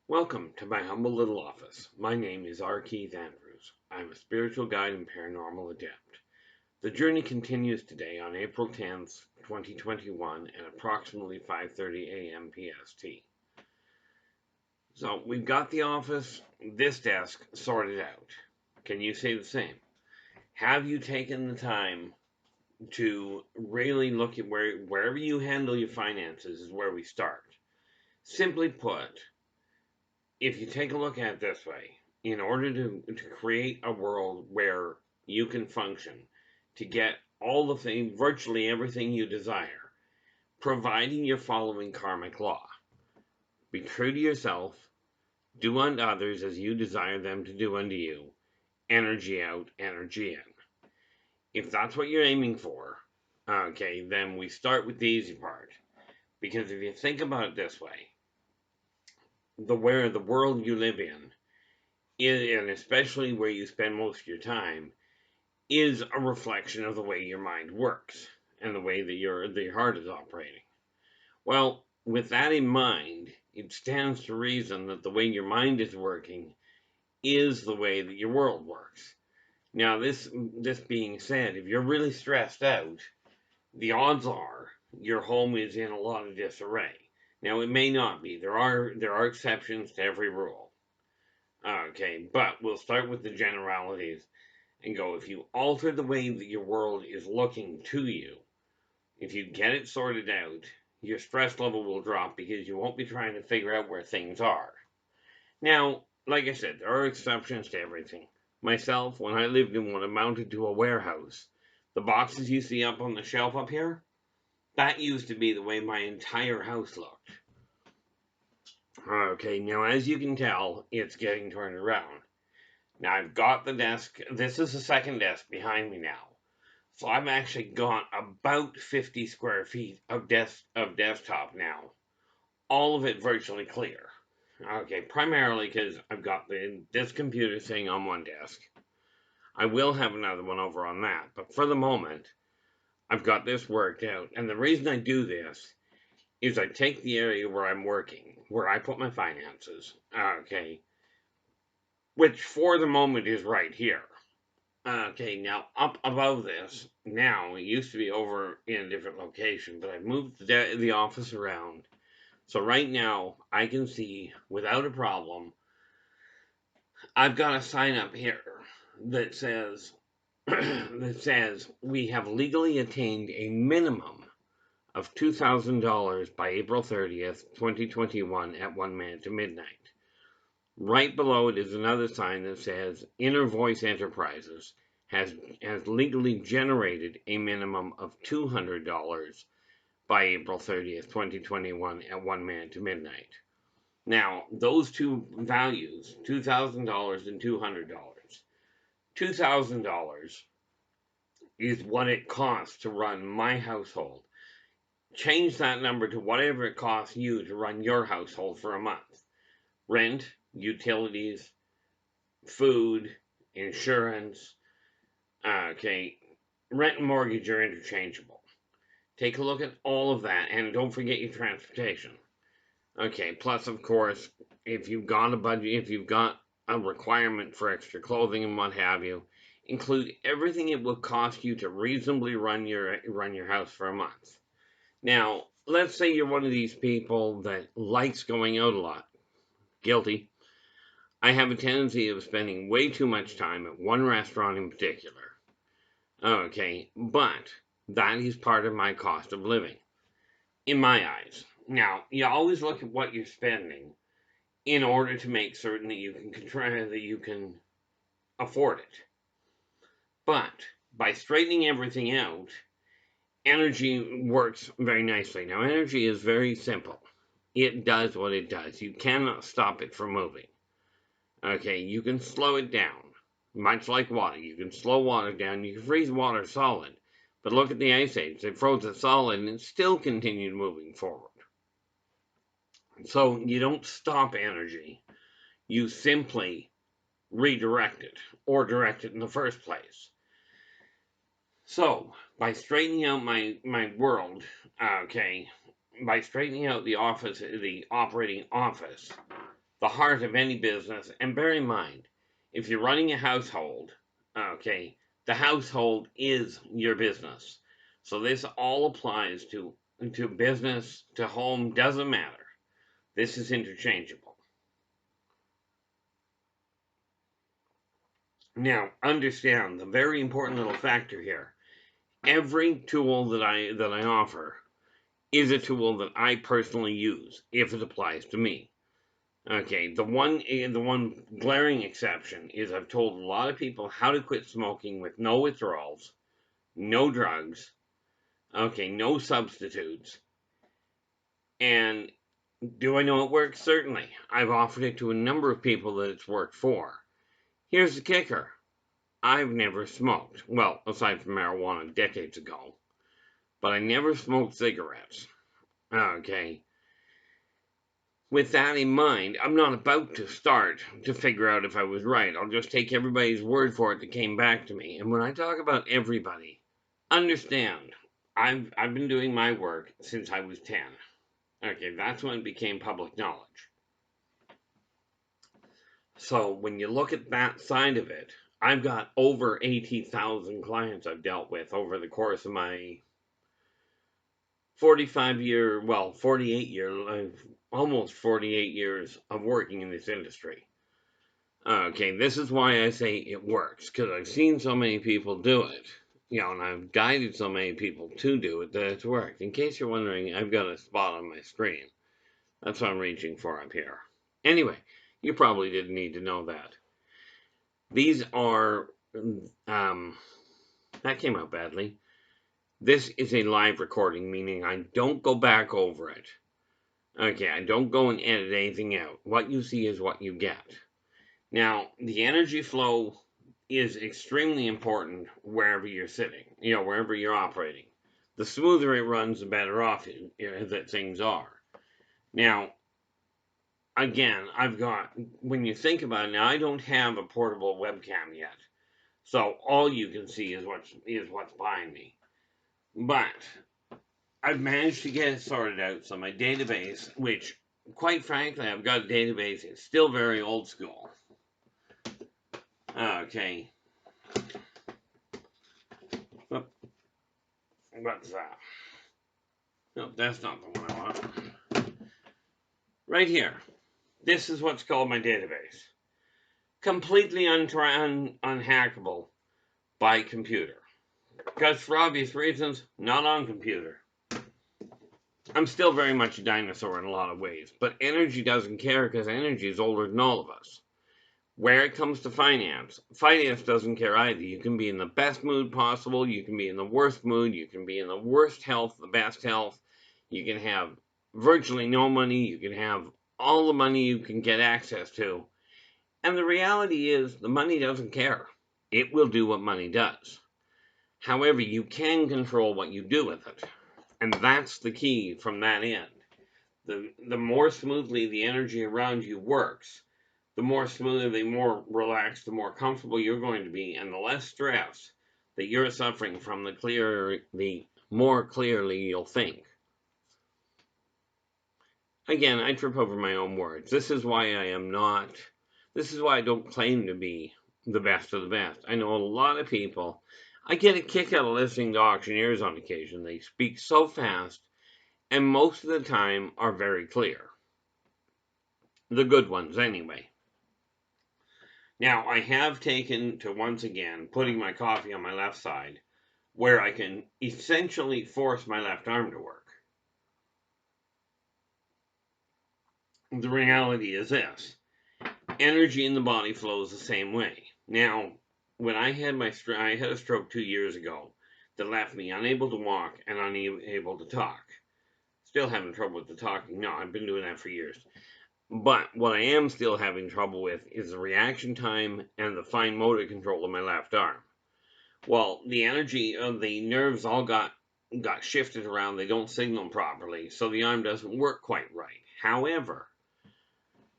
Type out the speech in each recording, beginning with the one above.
Welcome to my humble little office. My name is R. Keith Andrews. I'm a spiritual guide and paranormal adept. The journey continues today on April 10th, 2021 at approximately 5:30 a.m. PST. So we've got the office, this desk sorted out. Can you say the same? Have you taken the time to really look at wherever you handle your finances is where we start? Simply put, if you take a look at it this way, in order to create a world where you can function, to get all the things, virtually everything you desire, providing you're following karmic law, be true to yourself, do unto others as you desire them to do unto you, energy out, energy in. If that's what you're aiming for, okay, then we start with the easy part. Because if you think about it this way, the world you live in, and especially where you spend most of your time, is a reflection of the way your mind works and the way that your heart is operating. Well, with that in mind, it stands to reason that the way your mind is working is the way that your world works. Now, this being said, if you're really stressed out, the odds are your home is in a lot of disarray. Now, it may not be. There are exceptions to every rule. Okay, but we'll start with the generalities and go, if you alter the way that your world is looking to you, if you get it sorted out, your stress level will drop because you won't be trying to figure out where things are. Now, like I said, there are exceptions to everything. Myself, when I lived in what amounted to a warehouse, the boxes you see up on the shelf up here, that used to be the way my entire house looked. Okay, now as you can tell, it's getting turned around. Now I've got the desk. This is the second desk behind me now. So I've actually got about 50 square feet of desktop now. All of it virtually clear. Okay, primarily because I've got this computer sitting on one desk. I will have another one over on that, but for the moment, I've got this worked out. And the reason I do this is I take the area where I'm working, where I put my finances, okay, which for the moment is right here. Okay, now up above this, now it used to be over in a different location, but I've moved the office around. So right now, I can see without a problem, I've got a sign up here that says, that says we have legally attained a minimum of $2,000 by April 30th, 2021 at 1 minute to midnight. Right below it is another sign that says Inner Voice Enterprises has legally generated a minimum of $200 by April 30th, 2021 at 1 minute to midnight. Now, those two values, $2,000 and $200. $2,000 is what it costs to run my household. Change that number to whatever it costs you to run your household for a month. Rent, utilities, food, insurance. Okay, rent and mortgage are interchangeable. Take a look at all of that, and don't forget your transportation. Okay, plus, of course, if you've got a budget, if you've got a requirement for extra clothing and what have you, include everything it will cost you to reasonably run your house for a month. Now, let's say you're one of these people that likes going out a lot. Guilty. I have a tendency of spending way too much time at one restaurant in particular. Okay, but that is part of my cost of living, in my eyes. Now, you always look at what you're spending in order to make certain that you can afford it. But by straightening everything out, energy works very nicely. Now, energy is very simple. It does what it does. You cannot stop it from moving. Okay, you can slow it down. Much like water. You can slow water down. You can freeze water solid. But look at the Ice Age. They froze it solid and it still continued moving forward. So you don't stop energy. You simply redirect it or direct it in the first place. So by straightening out my world, okay, by straightening out the office, the operating office, the heart of any business. And bear in mind, if you're running a household, okay, the household is your business. So this all applies to business, to home, doesn't matter. This is interchangeable. Now, understand the very important little factor here. Every tool that I offer is a tool that I personally use if it applies to me. Okay, the one glaring exception is I've told a lot of people how to quit smoking with no withdrawals, no drugs, okay, no substitutes. And do I know it works? Certainly. I've offered it to a number of people that it's worked for. Here's the kicker. I've never smoked. Well, aside from marijuana decades ago. But I never smoked cigarettes. Okay. With that in mind, I'm not about to start to figure out if I was right. I'll just take everybody's word for it that came back to me. And when I talk about everybody, understand, I've been doing my work since I was 10. Okay, that's when it became public knowledge. So when you look at that side of it, I've got over 80,000 clients I've dealt with over the course of my 48 year, almost 48 years of working in this industry. Okay, this is why I say it works, because I've seen so many people do it, and I've guided so many people to do it that it's worked. In case you're wondering, I've got a spot on my screen. That's what I'm reaching for up here. Anyway, you probably didn't need to know that. These are, that came out badly. This is a live recording, meaning I don't go back over it. Okay, I don't go and edit anything out. What you see is what you get. Now, the energy flow is extremely important wherever you're sitting, wherever you're operating. The smoother it runs, the better off that things are. Now, again, when you think about it, now I don't have a portable webcam yet. So all you can see is what's behind me. But I've managed to get it sorted out. So my database, which quite frankly, I've got a database, it's still very old school. Okay. What's that? No, that's not the one I want. Right here. This is what's called my database. Completely unhackable by computer. Because for obvious reasons, not on computer. I'm still very much a dinosaur in a lot of ways, but energy doesn't care because energy is older than all of us. Where it comes to finance doesn't care either. You can be in the best mood possible, you can be in the worst mood, you can be in the worst health, the best health, you can have virtually no money, you can have all the money you can get access to. And the reality is, the money doesn't care. It will do what money does. However, you can control what you do with it. And that's the key from that end. The more smoothly the energy around you works, the more smoothly, the more relaxed, the more comfortable you're going to be, and the less stress that you're suffering from, the more clearly you'll think. Again, I trip over my own words. This is why I don't claim to be the best of the best. I know a lot of people, I get a kick out of listening to auctioneers on occasion. They speak so fast, and most of the time are very clear. The good ones, anyway. Now, I have taken to, once again, putting my coffee on my left side, where I can essentially force my left arm to work. The reality is this. Energy in the body flows the same way. Now, when I had a stroke 2 years ago that left me unable to walk and unable to talk. Still having trouble with the talking. No, I've been doing that for years. But what I am still having trouble with is the reaction time and the fine motor control of my left arm. Well, the energy of the nerves all got shifted around. They don't signal properly, so the arm doesn't work quite right. However,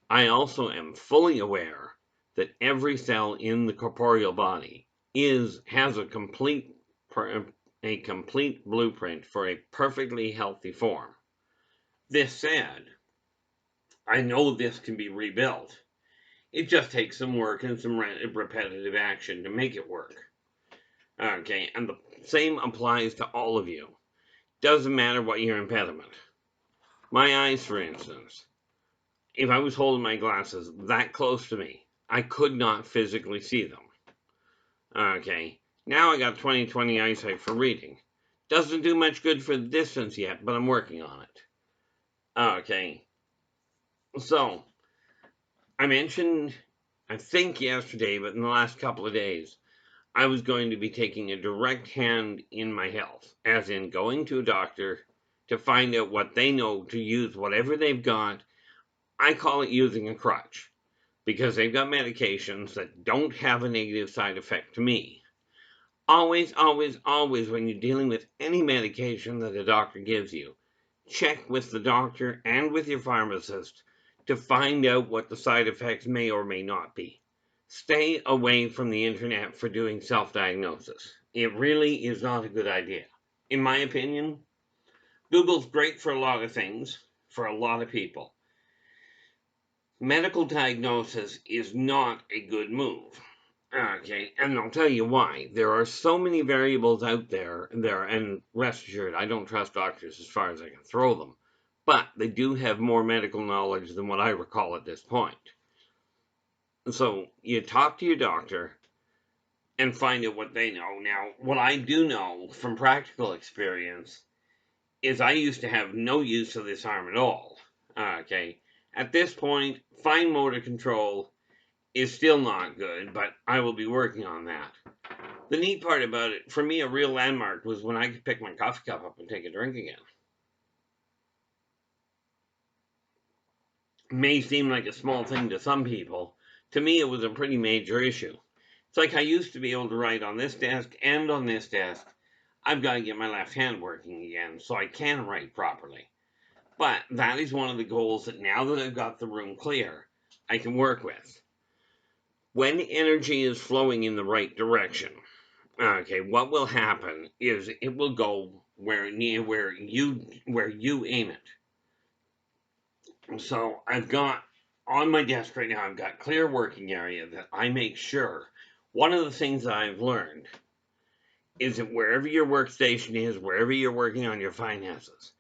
I also am fully aware that every cell in the corporeal body has a complete blueprint for a perfectly healthy form. This said, I know this can be rebuilt. It just takes some work and some repetitive action to make it work. Okay, and the same applies to all of you. Doesn't matter what your impediment. My eyes, for instance. If I was holding my glasses that close to me, I could not physically see them. Okay, now I got 20/20 eyesight for reading. Doesn't do much good for the distance yet, but I'm working on it. Okay, so I mentioned, I think yesterday, but in the last couple of days, I was going to be taking a direct hand in my health, as in going to a doctor to find out what they know to use whatever they've got. I call it using a crutch, because they've got medications that don't have a negative side effect to me. Always, always, always, when you're dealing with any medication that a doctor gives you, check with the doctor and with your pharmacist to find out what the side effects may or may not be. Stay away from the internet for doing self-diagnosis. It really is not a good idea. In my opinion, Google's great for a lot of things, for a lot of people. Medical diagnosis is not a good move. Okay, and I'll tell you why. There are so many variables out there, and rest assured, I don't trust doctors as far as I can throw them, but they do have more medical knowledge than what I recall at this point. So you talk to your doctor and find out what they know. Now, what I do know from practical experience is I used to have no use of this arm at all. Okay, at this point, fine motor control is still not good, but I will be working on that. The neat part about it, for me, a real landmark was when I could pick my coffee cup up and take a drink again. It may seem like a small thing to some people. To me, it was a pretty major issue. It's like I used to be able to write on this desk and on this desk. I've got to get my left hand working again so I can write properly. But that is one of the goals that now that I've got the room clear, I can work with. When energy is flowing in the right direction, okay, what will happen is it will go where you aim it. So I've got on my desk right now, I've got clear working area that I make sure. One of the things that I've learned is that wherever your workstation is, wherever you're working on your finances,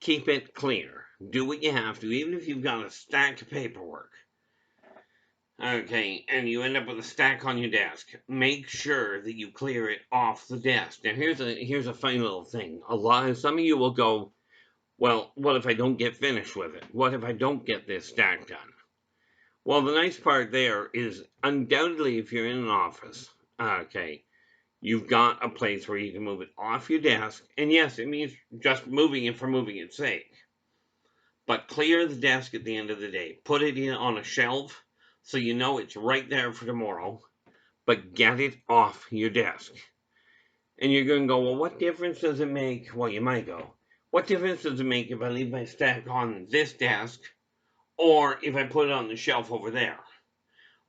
keep it clear. Do what you have to, even if you've got a stack of paperwork. Okay, and you end up with a stack on your desk. Make sure that you clear it off the desk. Now, here's a funny little thing. Some of you will go, well, what if I don't get finished with it? What if I don't get this stack done? Well, the nice part there is undoubtedly if you're in an office, okay, you've got a place where you can move it off your desk. And yes, it means just moving it for moving its sake. But clear the desk at the end of the day. Put it in on a shelf so you know it's right there for tomorrow. But get it off your desk. And you're going to go, well, what difference does it make? Well, you might go, what difference does it make if I leave my stack on this desk or if I put it on the shelf over there?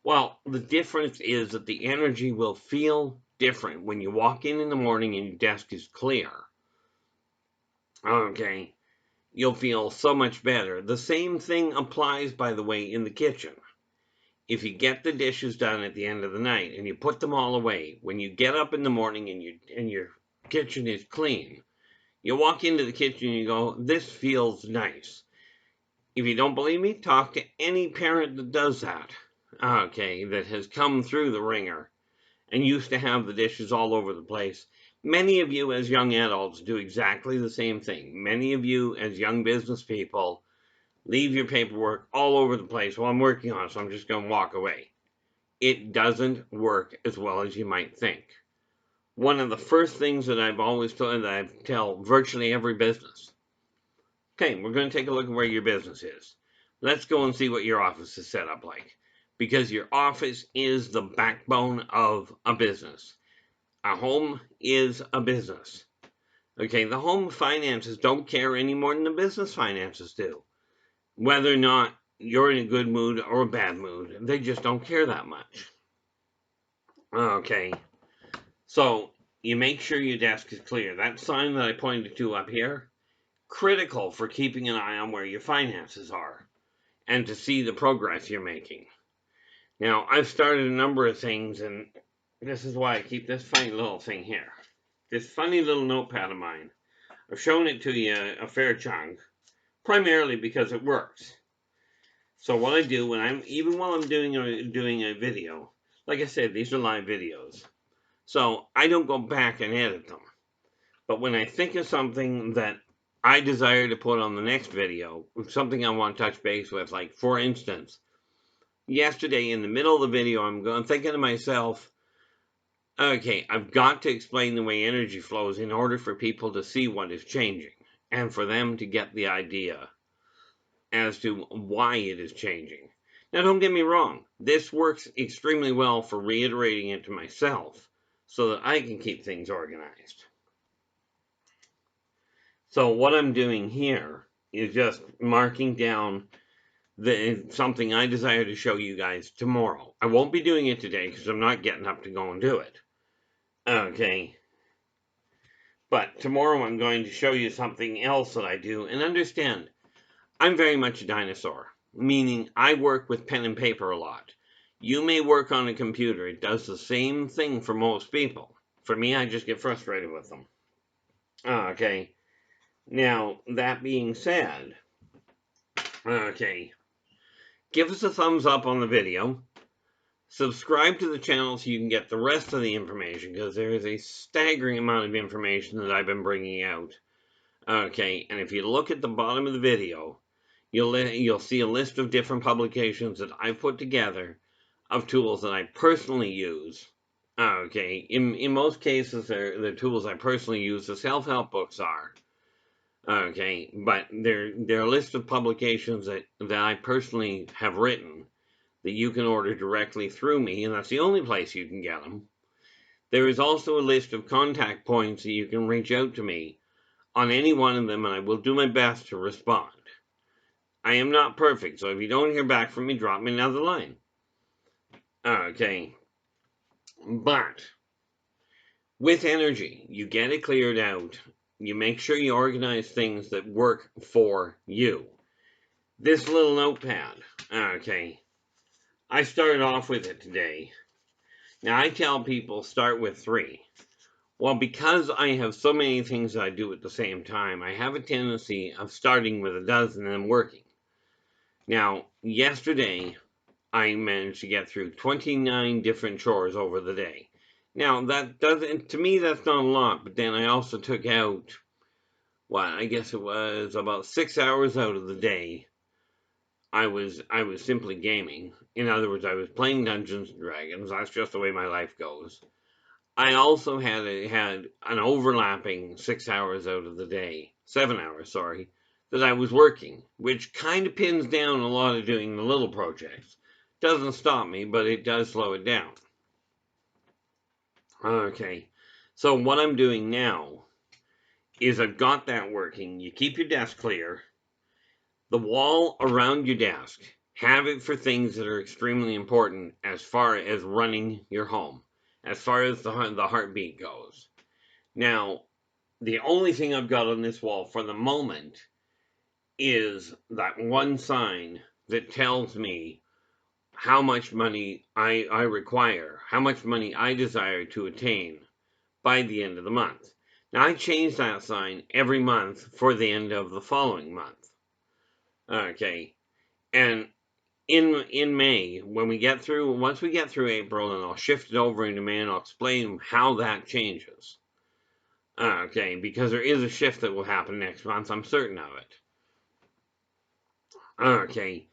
Well, the difference is that the energy will feel different when you walk in the morning and your desk is clear. Okay, you'll feel so much better. The same thing applies, by the way, in the kitchen. If you get the dishes done at the end of the night and you put them all away, when you get up in the morning and your kitchen is clean, you walk into the kitchen and you go, this feels nice. If you don't believe me, talk to any parent that does that, okay, that has come through the ringer and used to have the dishes all over the place. Many of you as young adults do exactly the same thing. Many of you as young business people leave your paperwork all over the place. Well, I'm working on it, so I'm just going to walk away. It doesn't work as well as you might think. One of the first things that I've always told, that I tell virtually every business, okay, we're going to take a look at where your business is. Let's go and see what your office is set up like. Because your office is the backbone of a business. A home is a business. Okay, the home finances don't care any more than the business finances do. Whether or not you're in a good mood or a bad mood, they just don't care that much. Okay, so you make sure your desk is clear. That sign that I pointed to up here, critical for keeping an eye on where your finances are. and to see the progress you're making. Now, I've started a number of things, and this is why I keep this funny little thing here. This funny little notepad of mine. I've shown it to you a fair chunk, primarily because it works. So what I do even while I'm doing a video, like I said, these are live videos. So I don't go back and edit them. But when I think of something that I desire to put on the next video, something I want to touch base with, like for instance, yesterday in the middle of the video, I'm thinking to myself, okay, I've got to explain the way energy flows in order for people to see what is changing and for them to get the idea as to why it is changing. Now, don't get me wrong, this works extremely well for reiterating it to myself so that I can keep things organized. So what I'm doing here is just marking down something I desire to show you guys tomorrow. I won't be doing it today because I'm not getting up to go and do it. Okay. But tomorrow I'm going to show you something else that I do. And understand, I'm very much a dinosaur, meaning I work with pen and paper a lot. You may work on a computer. It does the same thing for most people. For me, I just get frustrated with them. Okay. Now, that being said, okay, give us a thumbs up on the video. Subscribe to the channel so you can get the rest of the information, because there is a staggering amount of information that I've been bringing out. Okay, and if you look at the bottom of the video, you'll see a list of different publications that I've put together of tools that I personally use. Okay, in most cases, they're tools I personally use. The self-help books are. Okay, but they're a list of publications that I personally have written that you can order directly through me, and that's the only place you can get them. There is also a list of contact points that you can reach out to me on any one of them, and I will do my best to respond. I am not perfect, so if you don't hear back from me, drop me another line. Okay. But with energy, you get it cleared out. You make sure you organize things that work for you. This little notepad, okay, I started off with it today. Now, I tell people start with 3. Well, because I have so many things that I do at the same time, I have a tendency of starting with a dozen and working. Now, yesterday, I managed to get through 29 different chores over the day. Now, that doesn't, to me, that's not a lot, but then I also took out, I guess it was about 6 hours out of the day. I was simply gaming. In other words, I was playing Dungeons and Dragons. That's just the way my life goes. I also had an overlapping 6 hours out of the day, 7 hours, sorry, that I was working, which kind of pins down a lot of doing the little projects. Doesn't stop me, but it does slow it down. Okay, so what I'm doing now is I've got that working. You keep your desk clear. The wall around your desk, have it for things that are extremely important as far as running your home, as far as the heartbeat goes. Now, the only thing I've got on this wall for the moment is that one sign that tells me how much money I require, how much money I desire to attain by the end of the month. Now, I change that sign every month for the end of the following month. Okay, and in May, once we get through April, and I'll shift it over into May, and I'll explain how that changes. Okay, because there is a shift that will happen next month, I'm certain of it. Okay,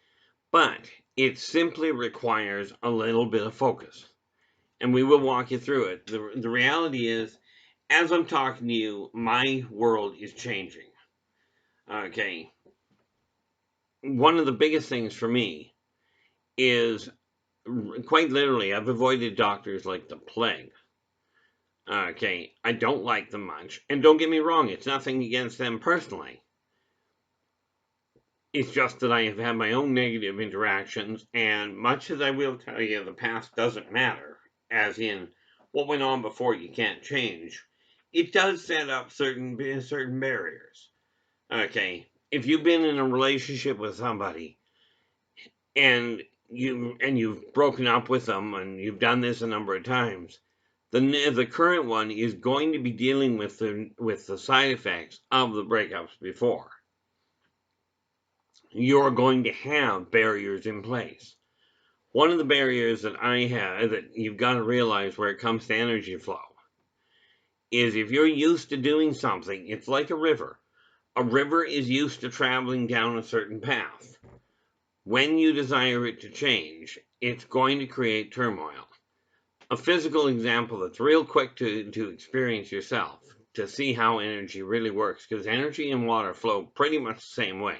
but it simply requires a little bit of focus, and we will walk you through it. The reality is, as I'm talking to you, my world is changing. Okay, one of the biggest things for me is, quite literally, I've avoided doctors like the plague. Okay, I don't like them much. And don't get me wrong, it's nothing against them personally. It's just that I have had my own negative interactions, and much as I will tell you the past doesn't matter, as in what went on before you can't change, it does set up certain barriers. Okay, if you've been in a relationship with somebody and you've broken up with them, and you've done this a number of times, the current one is going to be dealing with the side effects of the breakups before. You're going to have barriers in place. One of the barriers that I have, that you've got to realize where it comes to energy flow, is if you're used to doing something, it's like a river. A river is used to traveling down a certain path. When you desire it to change, it's going to create turmoil. A physical example that's real quick to experience yourself, to see how energy really works, because energy and water flow pretty much the same way.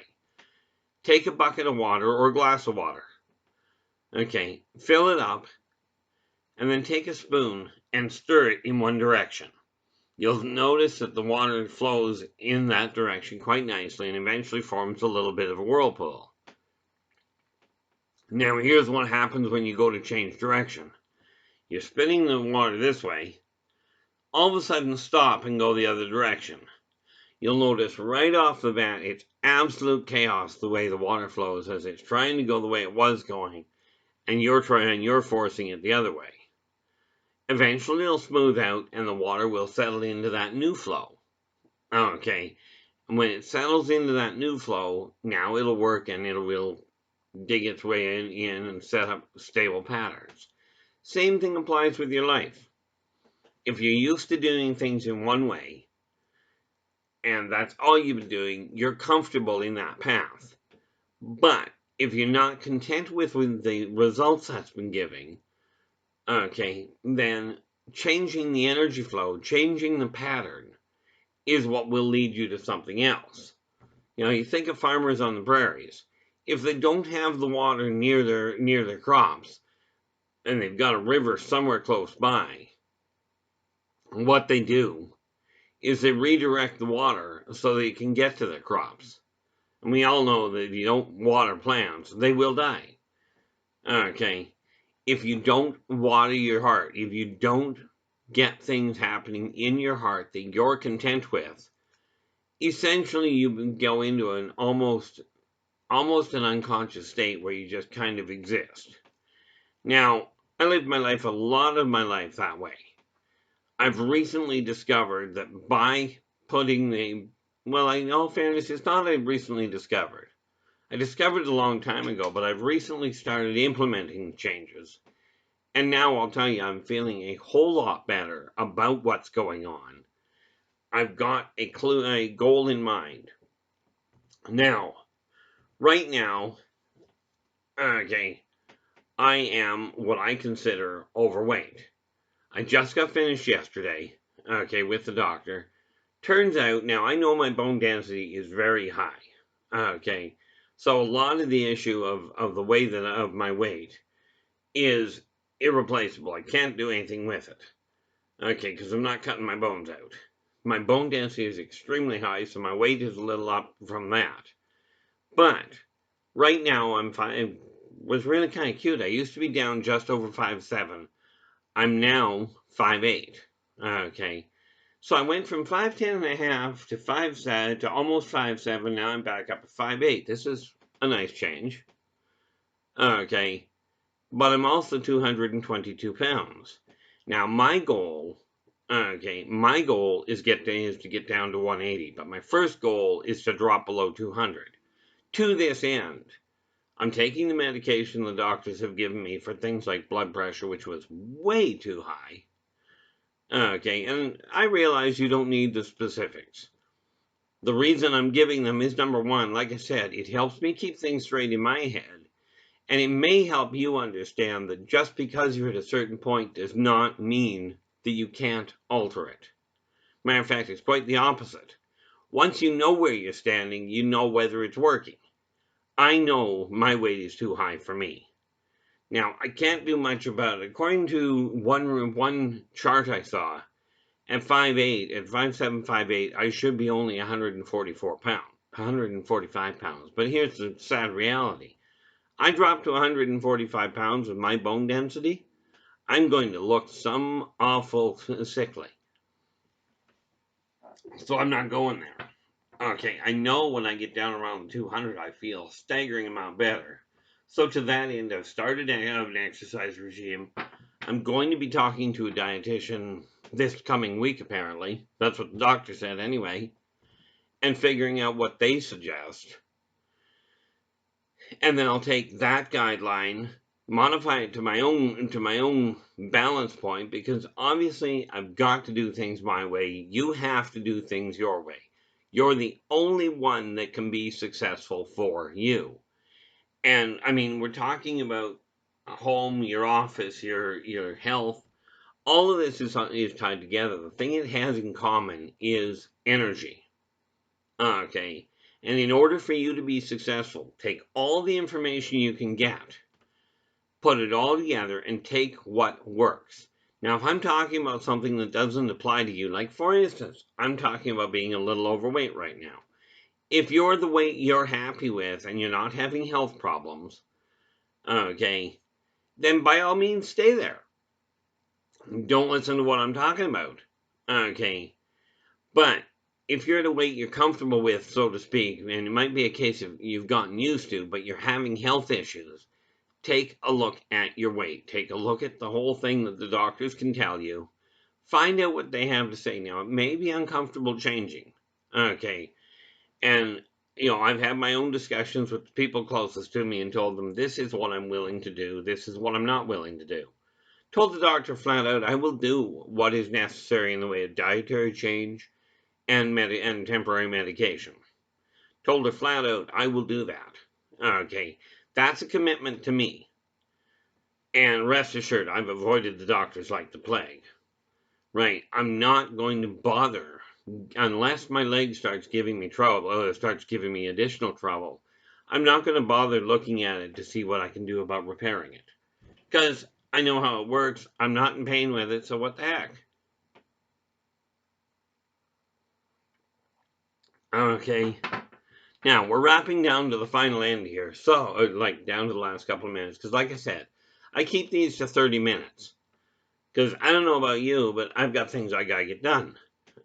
Take a bucket of water or a glass of water. Okay, fill it up, and then take a spoon and stir it in one direction. You'll notice that the water flows in that direction quite nicely and eventually forms a little bit of a whirlpool. Now, here's what happens when you go to change direction. You're spinning the water this way, all of a sudden stop and go the other direction. You'll notice right off the bat it's absolute chaos the way the water flows, as it's trying to go the way it was going, and you're forcing it the other way. Eventually it'll smooth out and the water will settle into that new flow. Okay, and when it settles into that new flow, now it'll work and it will dig its way in and set up stable patterns. Same thing applies with your life. If you're used to doing things in one way, and that's all you've been doing, you're comfortable in that path. But if you're not content with the results that's been giving, okay, then changing the energy flow, changing the pattern, is what will lead you to something else. You think of farmers on the prairies. If they don't have the water near their crops, and they've got a river somewhere close by, what they do is they redirect the water so they can get to their crops. And we all know that if you don't water plants, they will die. Okay, if you don't water your heart, if you don't get things happening in your heart that you're content with, essentially you go into an almost an unconscious state where you just kind of exist. Now, I lived my life, a lot of my life, that way. I've recently discovered that by putting in all fairness, it's not I've recently discovered. I discovered it a long time ago, but I've recently started implementing changes. And now I'll tell you, I'm feeling a whole lot better about what's going on. I've got a goal in mind. Now, right now, okay, I am what I consider overweight. I just got finished yesterday, okay, with the doctor. Turns out, now I know my bone density is very high, okay, so a lot of the issue of the weight of my weight is irreplaceable. I can't do anything with it, okay, because I'm not cutting my bones out. My bone density is extremely high, so my weight is a little up from that. But right now I'm fine. It was really kind of cute. I used to be down just over 5'7". I'm now 5'8". Okay. So I went from 5'10.5" to 5'7" to almost 5'7". Now I'm back up at 5'8". This is a nice change. Okay. But I'm also 222 pounds. Now my goal, is to get down to 180. But my first goal is to drop below 200. To this end, I'm taking the medication the doctors have given me for things like blood pressure, which was way too high. Okay, and I realize you don't need the specifics. The reason I'm giving them is, number one, like I said, it helps me keep things straight in my head. And it may help you understand that just because you're at a certain point does not mean that you can't alter it. Matter of fact, it's quite the opposite. Once you know where you're standing, you know whether it's working. I know my weight is too high for me. Now, I can't do much about it. According to one chart I saw, at 5'8", at 5'7", 5'8", I should be only 145 pounds. But here's the sad reality. I drop to 145 pounds with my bone density, I'm going to look some awful sickly. So I'm not going there. Okay, I know when I get down around 200, I feel a staggering amount better. So to that end, I've started an exercise regime. I'm going to be talking to a dietitian this coming week, apparently. That's what the doctor said anyway. And figuring out what they suggest. And then I'll take that guideline, modify it to my own balance point, because obviously I've got to do things my way. You have to do things your way. You're the only one that can be successful for you. And I mean, we're talking about home, your office, your health. All of this is tied together. The thing it has in common is energy. Okay. And in order for you to be successful, take all the information you can get, put it all together, and take what works. Now, if I'm talking about something that doesn't apply to you, like for instance, I'm talking about being a little overweight right now. If you're the weight you're happy with and you're not having health problems, okay, then by all means stay there. Don't listen to what I'm talking about. Okay. But if you're at a weight you're comfortable with, so to speak, and it might be a case of you've gotten used to, but you're having health issues, take a look at your weight. Take a look at the whole thing that the doctors can tell you. Find out what they have to say. Now, it may be uncomfortable changing. Okay. And, I've had my own discussions with the people closest to me and told them this is what I'm willing to do. This is what I'm not willing to do. Told the doctor flat out, I will do what is necessary in the way of dietary change and temporary medication. Told her flat out, I will do that. Okay, that's a commitment to me. And rest assured, I've avoided the doctors like the plague. Right, I'm not going to bother unless my leg starts giving me trouble, or starts giving me additional trouble. I'm not going to bother looking at it to see what I can do about repairing it. Because I know how it works. I'm not in pain with it, so what the heck? Okay. Now, we're wrapping down to the final end here. So, like, down to the last couple of minutes. Because, like I said, I keep these to 30 minutes. Because I don't know about you, but I've got things I gotta get done.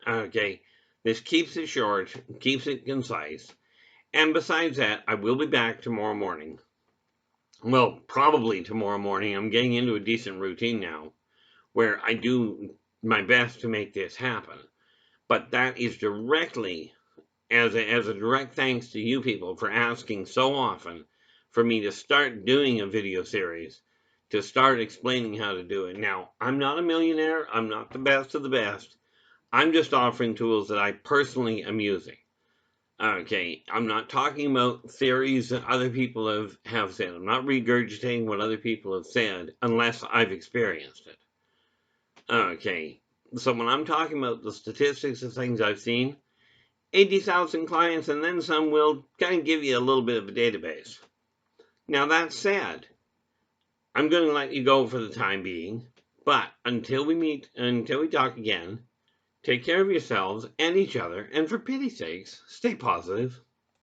Okay. This keeps it short, keeps it concise. And besides that, I will be back tomorrow morning. Well, probably tomorrow morning. I'm getting into a decent routine now where I do my best to make this happen. But that is directly as a direct thanks to you people for asking so often for me to start doing a video series, to start explaining how to do it. Now, I'm not a millionaire. I'm not the best of the best. I'm just offering tools that I personally am using. Okay, I'm not talking about theories that other people have said. I'm not regurgitating what other people have said unless I've experienced it. Okay, so when I'm talking about the statistics of things I've seen, 80,000 clients and then some will kind of give you a little bit of a database. Now that said, I'm going to let you go for the time being, but until we talk again, take care of yourselves and each other, and for pity's sakes, stay positive.